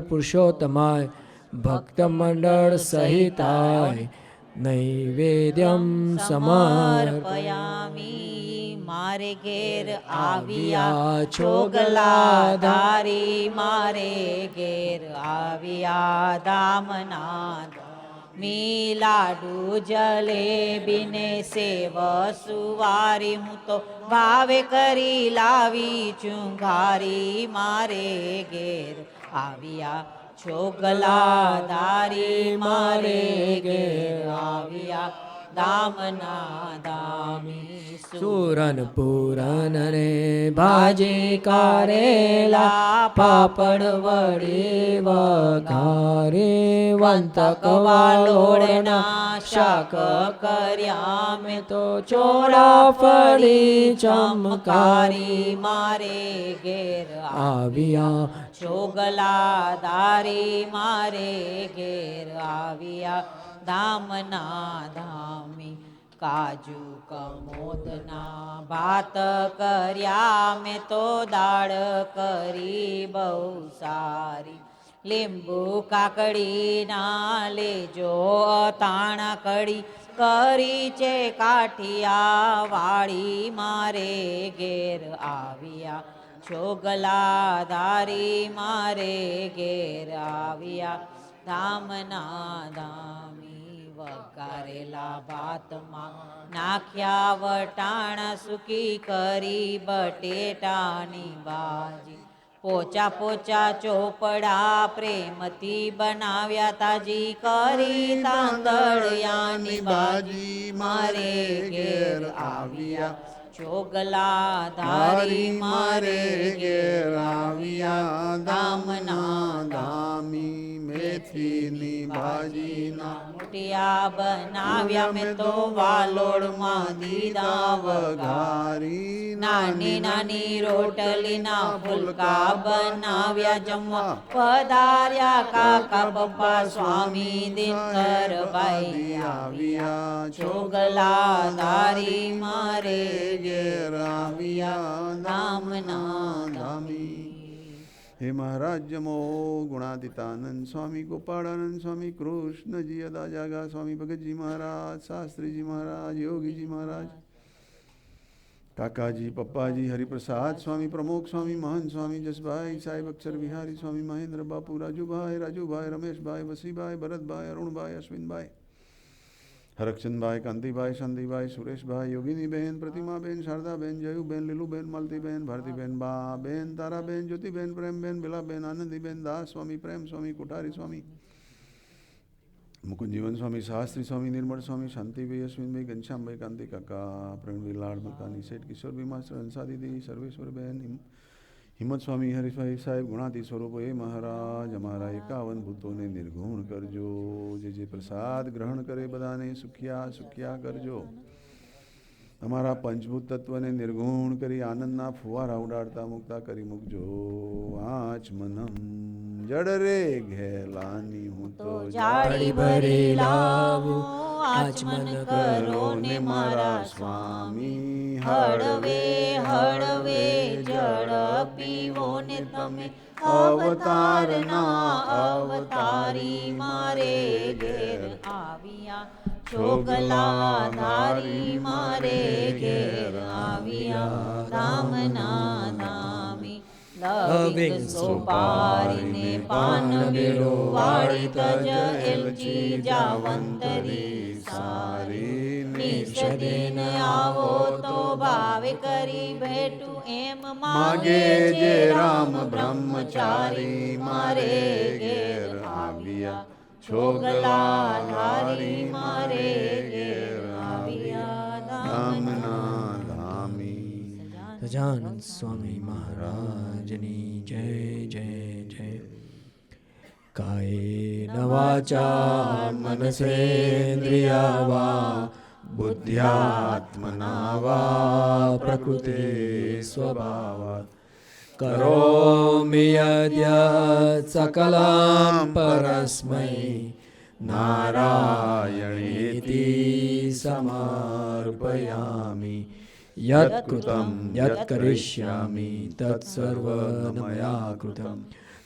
પુરુષોત્તમાય ભક્તમંડળ સહિતાય નૈવેદ્યમ સમર્પયામિ. મારે ઘેર આવ્યા છોગલાધારી, મારે ઘેર આવ્યા ધામનાથ. મી લાડુ જલેબીને સેવ સુવારી, હું તો ભાવે કરી લાવી ચુંગારી. મારે ઘેર આવ્યા છોગલાધારી, મારે ઘેર આવ્યા દામના દામી. સુરન પૂરન રે ભાજી કારેલા, પાપડ વડી વઘારે વંતક વાલોડના શાક કર્યા મેં તો ચોરાફળી ચમકારી. મારે ઘેર આવ્યા છોગલાધારી, મારે ઘેર આવ્યા ધામના ધામી. કાજુ કમોદના ભાત કર્યા મેં તો દાળ કરી બહુ સારી. લીંબુ કાકડીના લેજો તાણા કડી કરી છે કાઠિયા વાળી. મારે ઘેર આવ્યા છોગલાધારી, મારે ઘેર આવ્યા ધામના ધામી. વઘારેલા ભાતમાં નાખ્યા વટાણા, સૂકી કરી બટેટાની ભાજી. પોચા પોચા ચોપડા પ્રેમથી બનાવ્યા, તાજી કરી તાંદળિયાની ભાજી. મારે ઘેર આવ્યા છોગલાધારી, મારે ઘેર આવ્યા ધામના ધામી. મેથીની ભાજીના મુઠિયા બનાવ્યા મેં તો વાલોડમાં દીધા વઘારી. નાની નાની રોટલીના ફુલકા બનાવ્યા, જમવા પધાર્યા કાકા પપ્પા સ્વામી દિનકરભાઈ. આવ્યા છોગલાધારી, મારે ઘેર આવ્યા ધામના ધામી. હે મહારાજ જમો ગુણાતીતાનંદ સ્વામી, ગોપાળાનંદ સ્વામી, કૃષ્ણજી, અદા જાગા સ્વામી, ભગતજી મહારાજ, શાસ્ત્રીજી મહારાજ, યોગીજી મહારાજ, કાકાજી, પપ્પાજી, હરિપ્રસાદ સ્વામી, પ્રમોદ સ્વામી, મહંત સ્વામી, જસભાઈ સાહેબ, અક્ષર વિહારી સ્વામી, મહેન્દ્ર બાપુ, રાજુભાઈ, રમેશભાઈ, વસીભાઈ, ભરતભાઈ, અરુણભાઈ, અશ્વિનભાઈ, હરકચંદભાઈ, કાંતિભાઈ, શાંતિભાઈ, સુરેશભાઈ, યોગીનીબેન, પ્રતિમાબેન, શારદાબેન, જયુબેન, લીલુબેન, માલતીબેન, ભારતીબેન, બાબેન, તારાબેન, જ્યોતિબેન, પ્રેમબેન, બેલાબેન, આનંદીબેન, દાસ સ્વામી, પ્રેમ સ્વામી, કોઠારી સ્વામી, મુકુંદજીવન સ્વામી, શાસ્ત્રી સ્વામી, નિર્મળ સ્વામી, શાંતિભાઈ, અશ્વિનભાઈ, ઘનશ્યામભાઈ, કાંતિ કાકા, પ્રવીણભાઈ, લાડ મકાની શેઠ, કિશોરભાઈ માસ્ટર, હંસા દીદી, સર્વેશ્વરબેન, હિંમત સ્વામી, હરીશભાઈ સાહેબ, ગુણાતી સ્વરૂપ, એ મહારાજ અમારા 51 ભૂતોને નિર્ગુણ કરજો. જે પ્રસાદ ગ્રહણ કરે બધાને સુખ્યા સુખ્યા કરજો. અમારા પંચભૂત તત્વને નિર્ગુણ કરી આનંદના ફુવારા ઉડાડતા મુક્તા કરી મૂકજો. આચમનમ જડ રે ઘેલાની, હું તો જાળી ભરી લાવું, આચમન કરો ને મારા સ્વામી. હળવે હળવે જળ પીવો ને તમે, અવતારના અવતારી. મારે ઘેર આવ્યા છોગલાધારી, મારે ઘેર આવ્યા ધામના ધામી. લવિંગ સોપારીને પાન બેડો વાળી, તજ એલચી જાવંતરી સારી. નિષદેન આવો તો ભાવે કરી ભેટું, એમ માગે જે રામ બ્રહ્મચારી. મારે ઘેર આવ્યા છોગલાધારી, મારે ઘેર આવ્યા ધામના ધામી. સજાનંદ સ્વામી મહારાજની જય જય જય. કાયેન વાચા મનસેન્દ્રિયા વા, બુદ્ધ્યાત્મના વા પ્રકૃતે સ્વભાવાત. કરોમિ યદ્યત સકલં પરસ્મૈ, નારાયણેતિ સમર્પયામિ. યત્કૃतं યત્કરિષ્યામિ તત્સર્વં મયા કૃतं.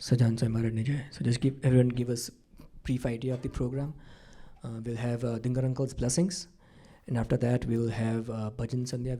Sajan Sai Maharaj ni jai. So just everyone give us brief idea of the program. We'll have Dingar Uncle's blessings, and after that we'll have Bhajan Sandhya.